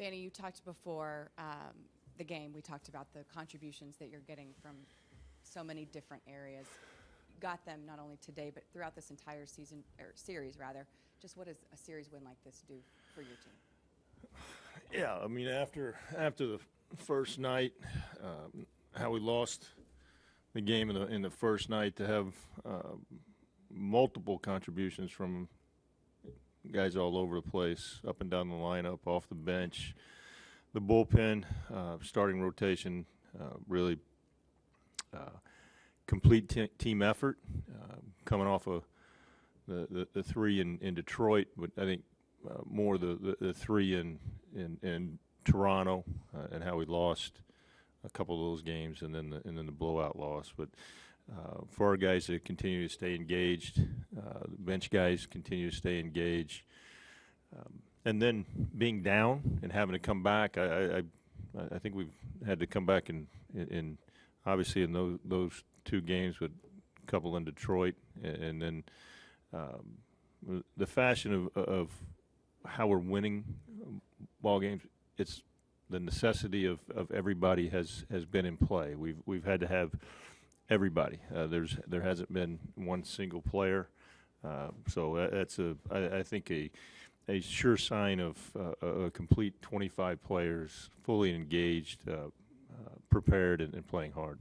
Banny, you talked before the game. We talked about the contributions that you're getting from so many different areas. You got them not only today, but throughout this entire season, or series rather. Just what does a series win like this do for your team? Yeah, I mean, after the first night, how we lost the game in the first night, to have multiple contributions from guys all over the place, up and down the lineup, off the bench, the bullpen, starting rotation, really complete team effort, coming off of the three in Detroit, but I think more the three in Toronto, and how we lost a couple of those games, and then the blowout loss. But for our guys to continue to stay engaged, the bench guys continue to stay engaged, and then being down and having to come back, I think we've had to come back in obviously in those two games, with a couple in Detroit, and then the fashion of how we're winning ball games. It's the necessity of everybody has been in play. We've had to have everybody. There hasn't been one single player. So that's I think a sure sign of a complete 25 players, fully engaged, prepared, and playing hard.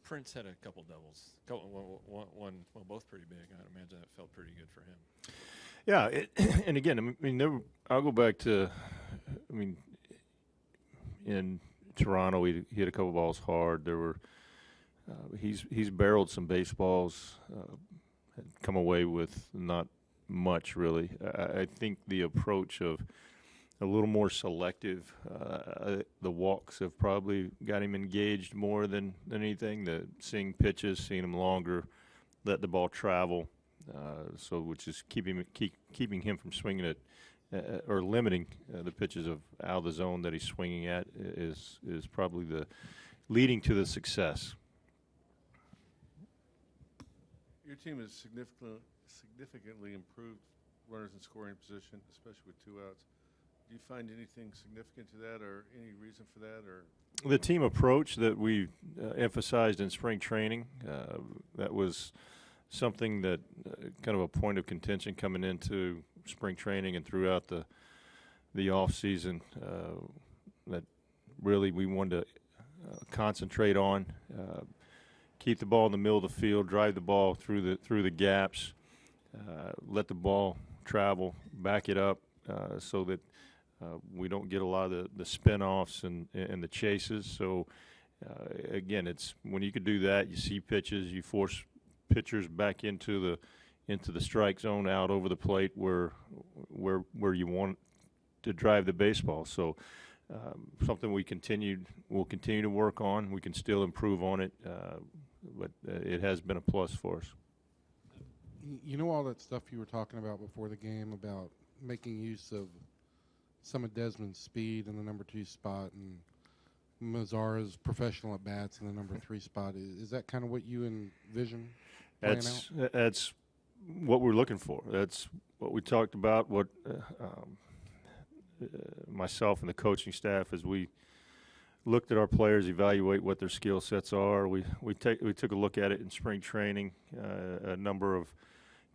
Prince had a couple doubles. Both pretty big. I'd imagine that felt pretty good for him. Yeah, and again, I mean, I'll go back to, I mean, in Toronto, he hit a couple balls hard. There were, he's barreled some baseballs, had come away with not much really. I think the approach of a little more selective, the walks have probably got him engaged more than anything. The seeing pitches, seeing them longer, let the ball travel. So which is keeping him from swinging it, or limiting the pitches out of the zone that he's swinging at is probably the leading to the success. Your team has significantly improved runners in scoring position, especially with 2 outs. Do you find anything significant to that, or any reason for that, or? The team approach that we emphasized in spring training, that was something that kind of a point of contention coming into spring training and throughout the off season, that really we wanted to concentrate on, keep the ball in the middle of the field, drive the ball through the gaps, let the ball travel, back it up, so that we don't get a lot of the spin-offs and the chases. So again, it's when you can do that, you see pitches, you force pitchers back into the strike zone, out over the plate where you want to drive the baseball. So something we'll continue to work on. We can still improve on it, but it has been a plus for us. You know, all that stuff you were talking about before the game about making use of some of Desmond's speed in the number 2 spot and Mazara's professional at bats in the number 3 spot. Is that kind of what you envision? That's what we're looking for. That's what we talked about. What myself and the coaching staff, as we looked at our players, evaluate what their skill sets are. We took a look at it in spring training, a number of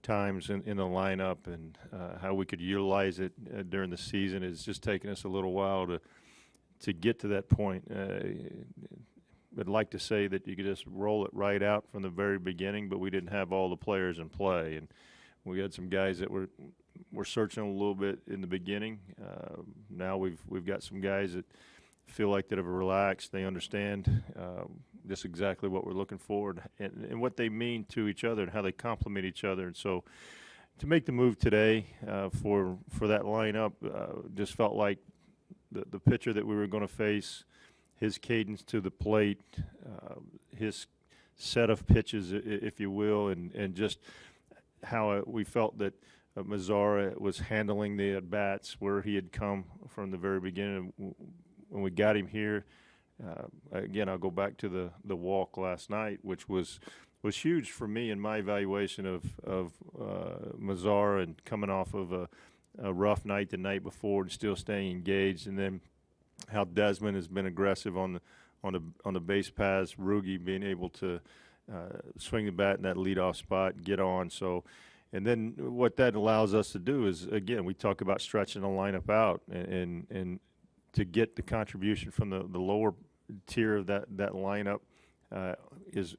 times in the lineup, and how we could utilize it during the season. It's just taken us a little while to get to that point. I'd like to say that you could just roll it right out from the very beginning, but we didn't have all the players in play, and we had some guys that were searching a little bit in the beginning. Now we've got some guys that feel like that have relaxed. They understand just exactly what we're looking for, and what they mean to each other and how they complement each other. And so to make the move today for that lineup, just felt like the pitcher that we were going to face, his cadence to the plate, his set of pitches, if you will, and just how we felt that Mazara was handling the at-bats, where he had come from the very beginning. When we got him here, again, I'll go back to the walk last night, which was was huge for me in my evaluation of Mazzara and coming off of a rough night the night before and still staying engaged, and then how Desmond has been aggressive on the base paths, Rugi being able to swing the bat in that leadoff spot and get on. So, and then what that allows us to do is, again, we talk about stretching the lineup out and to get the contribution from the lower tier of that lineup is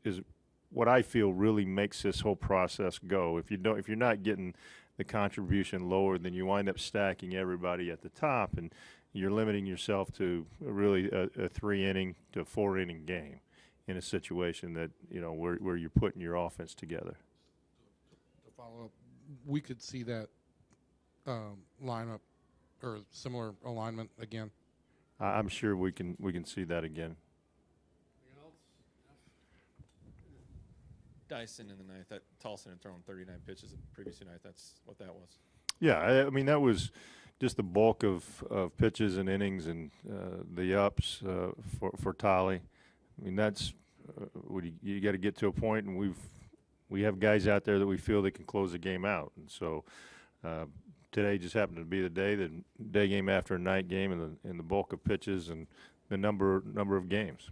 what I feel really makes this whole process go. If you're not getting the contribution lower, then you wind up stacking everybody at the top, and you're limiting yourself to really a 3-inning to 4-inning game in a situation that, where you're putting your offense together. To follow up, we could see that lineup or similar alignment again. I'm sure we can see that again. Dyson in the ninth. That Tolson had thrown 39 pitches the previous night. That's what that was. Yeah, I mean, that was just the bulk of pitches and innings and the ups for Tolly. I mean, that's you got to get to a point, and we have guys out there that we feel that can close the game out. And so today just happened to be the day game after a night game, and the bulk of pitches and the number of games.